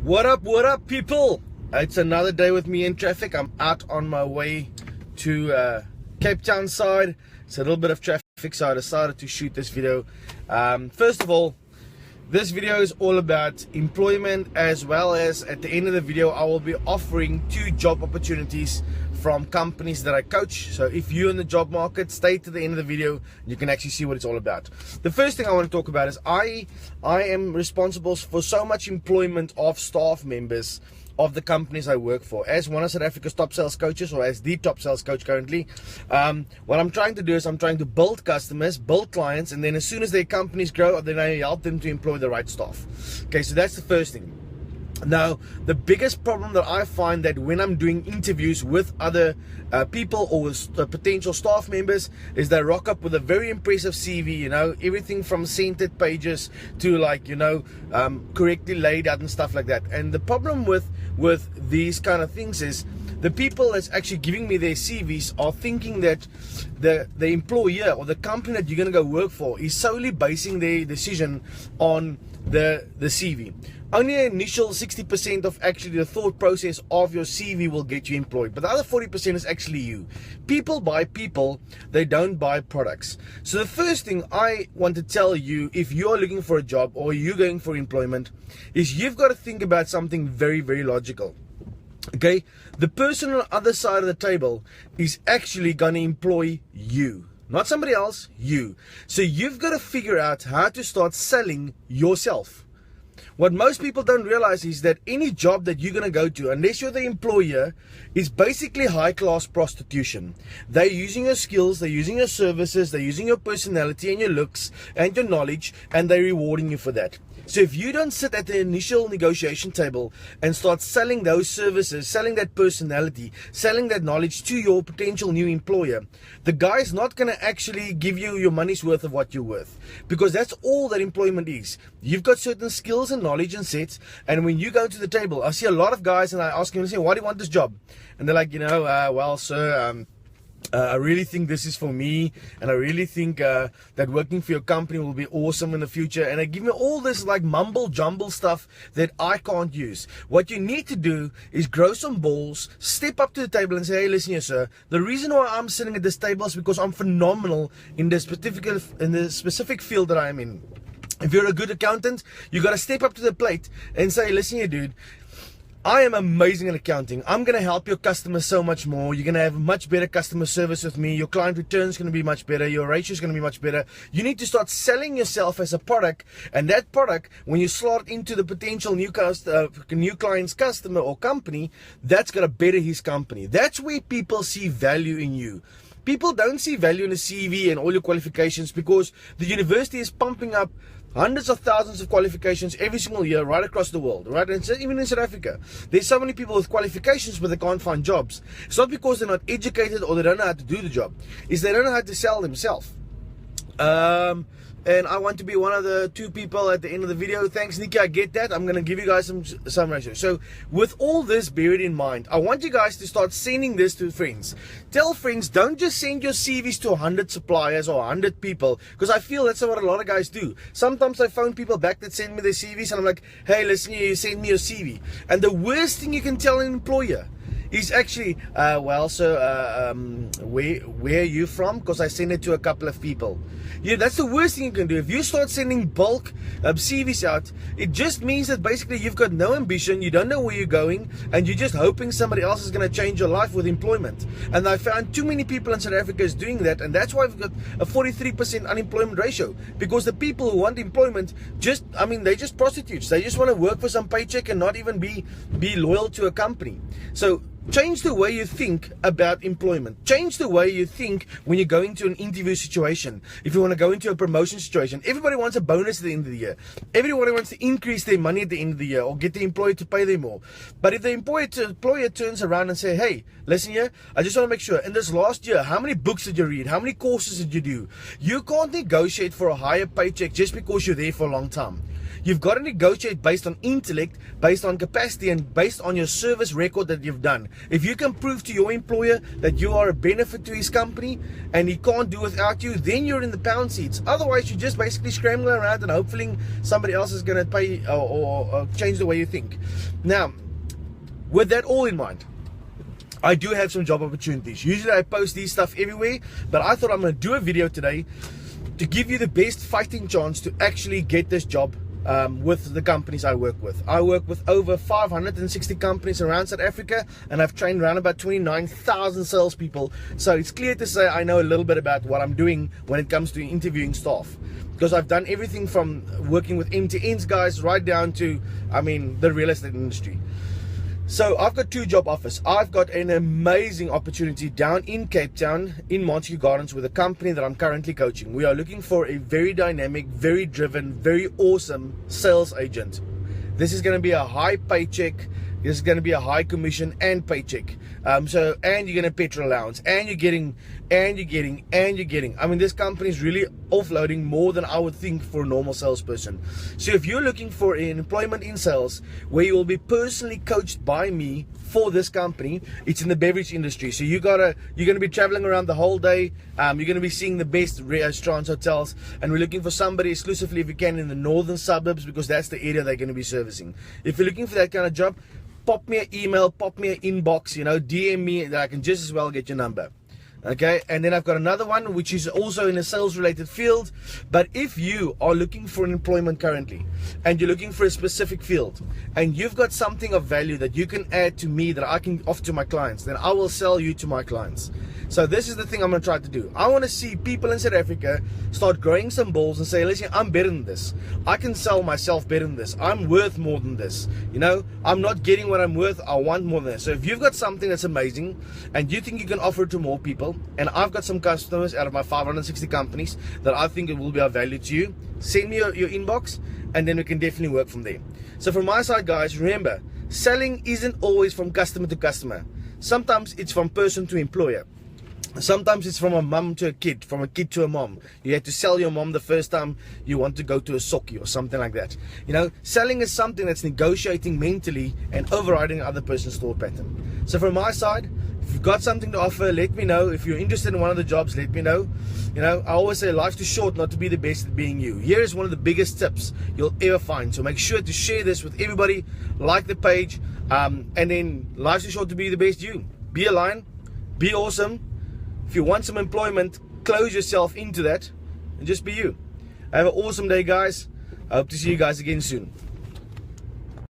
What up, people? It's another day with me in traffic. I'm out on my way to Cape Town side. It's a little bit of traffic, so I decided to shoot this video. First of all, this video is all about employment, as well as at the end of the video I will be offering 2 job opportunities from companies that I coach. So if you're in the job market, stay to the end of the video. You can actually see what it's all about. The first thing I want to talk about is I am responsible for so much employment of staff members of the companies I work for. As one of South Africa's top sales coaches, or as the top sales coach currently, what I'm trying to do is I'm trying to build customers, build clients, and then as soon as their companies grow, then I help them to employ the right staff. Okay, so that's the first thing. Now, the biggest problem that I find that when I'm doing interviews with other people or with potential staff members is they rock up with a very impressive CV, you know, everything from centered pages to correctly laid out and stuff like that. And the problem with these kind of things is the people that's actually giving me their CVs are thinking that the employer or the company that you're going to go work for is solely basing their decision on the CV. Only an initial 60% of actually the thought process of your CV will get you employed, but the other 40% is actually you. People buy people, they don't buy products. So the first thing I want to tell you, if you're looking for a job or you're going for employment, is you've got to think about something very, very logical. Okay, the person on the other side of the table is actually going to employ you, not somebody else, you. So you've got to figure out how to start selling yourself. What most people don't realize is that any job that you're going to go to, unless you're the employer, is basically high-class prostitution. They're using your skills, they're using your services, they're using your personality and your looks and your knowledge, and they're rewarding you for that. So if you don't sit at the initial negotiation table and start selling those services, selling that personality, selling that knowledge to your potential new employer, the guy's not going to actually give you your money's worth of what you're worth. Because that's all that employment is. You've got certain skills and knowledge and sets, and when you go to the table, I see a lot of guys and I ask them, why do you want this job? And they're like, well, sir, I really think this is for me, and I really think that working for your company will be awesome in the future. And they give me all this like mumble jumble stuff that I can't use. What you need to do is grow some balls, step up to the table and say, hey, listen here, sir, the reason why I'm sitting at this table is because I'm phenomenal in the specific field that I'm in. If you're a good accountant, you got to step up to the plate and say, listen here, dude, I am amazing at accounting. I'm going to help your customers so much more. You're going to have much better customer service with me. Your client return is going to be much better. Your ratio is going to be much better. You need to start selling yourself as a product. And that product, when you slot into the potential new client's customer or company, that's going to better his company. That's where people see value in you. People don't see value in a CV and all your qualifications because the university is pumping up hundreds of thousands of qualifications every single year right across the world, right? And even in South Africa, there's so many people with qualifications but they can't find jobs. It's not because they're not educated or they don't know how to do the job. It's they don't know how to sell themselves. And I want to be one of the 2 people at the end of the video. Thanks, Nikki. I get that. I'm going to give you guys some ratio. So with all this buried in mind, I want you guys to start sending this to friends. Tell friends, don't just send your CVs to 100 suppliers or 100 people, because I feel that's what a lot of guys do. Sometimes I phone people back that send me their CVs and I'm like, hey, listen, you send me your CV. And the worst thing you can tell an employer is actually, well, sir, where are you from? Because I send it to a couple of people. Yeah, that's the worst thing you can do. If you start sending bulk CVs out, it just means that basically you've got no ambition, you don't know where you're going, and you're just hoping somebody else is going to change your life with employment. And I found too many people in South Africa is doing that, and that's why we've got a 43% unemployment ratio. Because the people who want employment, they're just prostitutes. They just want to work for some paycheck and not even be loyal to a company. So change the way you think about employment. Change the way you think when you're going to an interview situation. If you want to go into a promotion situation, everybody wants a bonus at the end of the year. Everybody wants to increase their money at the end of the year or get the employer to pay them more. But if the employer turns around and say, hey, listen here, I just want to make sure, in this last year, how many books did you read? How many courses did you do? You can't negotiate for a higher paycheck just because you're there for a long time. You've got to negotiate based on intellect, based on capacity, and based on your service record that you've done. If you can prove to your employer that you are a benefit to his company and he can't do without you, then you're in the pound seats. Otherwise, you're just basically scrambling around and hopefully somebody else is going to pay or change the way you think. Now, with that all in mind, I do have some job opportunities. Usually I post these stuff everywhere, but I thought I'm going to do a video today to give you the best fighting chance to actually get this job with the companies I work with. I work with over 560 companies around South Africa, and I've trained around about 29,000 salespeople. So it's clear to say I know a little bit about what I'm doing when it comes to interviewing staff, because I've done everything from working with end-to-ends guys right down to, the real estate industry. So I've got two job offers. I've got an amazing opportunity down in Cape Town in Montague Gardens with a company that I'm currently coaching. We are looking for a very dynamic, very driven, very awesome sales agent. This is going to be a high paycheck. This is going to be a high commission and paycheck. And you're going to petrol allowance, and you're getting. This company is really offloading more than I would think for a normal salesperson. So if you're looking for an employment in sales where you will be personally coached by me for this company, it's in the beverage industry. So you're going to be traveling around the whole day. You're going to be seeing the best restaurants, hotels, and we're looking for somebody exclusively, if you can, in the northern suburbs, because that's the area they're going to be servicing. If you're looking for that kind of job, pop me an email, pop me an inbox, DM me, that I can just as well get your number. Okay, and then I've got another one which is also in a sales related field. But if you are looking for an employment currently and you're looking for a specific field and you've got something of value that you can add to me that I can offer to my clients, then I will sell you to my clients. So this is the thing I'm going to try to do. I want to see people in South Africa start growing some balls and say, listen, I'm better than this. I can sell myself better than this. I'm worth more than this. I'm not getting what I'm worth. I want more than this. So if you've got something that's amazing and you think you can offer it to more people, and I've got some customers out of my 560 companies that I think it will be of value to you, send me your inbox, and then we can definitely work from there. So from my side, guys, remember, selling isn't always from customer to customer. Sometimes it's from person to employer. Sometimes it's from a mum to a kid, from a kid to a mom. You had to sell your mom the first time you want to go to a sokkie or something like that. Selling is something that's negotiating mentally and overriding the other person's thought pattern. So from my side, if you've got something to offer, let me know. If you're interested in one of the jobs, let me know. I always say life's too short not to be the best at being you. Here is one of the biggest tips you'll ever find. So make sure to share this with everybody, like the page, and then life's too short to be the best you. Be a lion, be awesome. If you want some employment, close yourself into that and just be you. Have an awesome day, guys. I hope to see you guys again soon.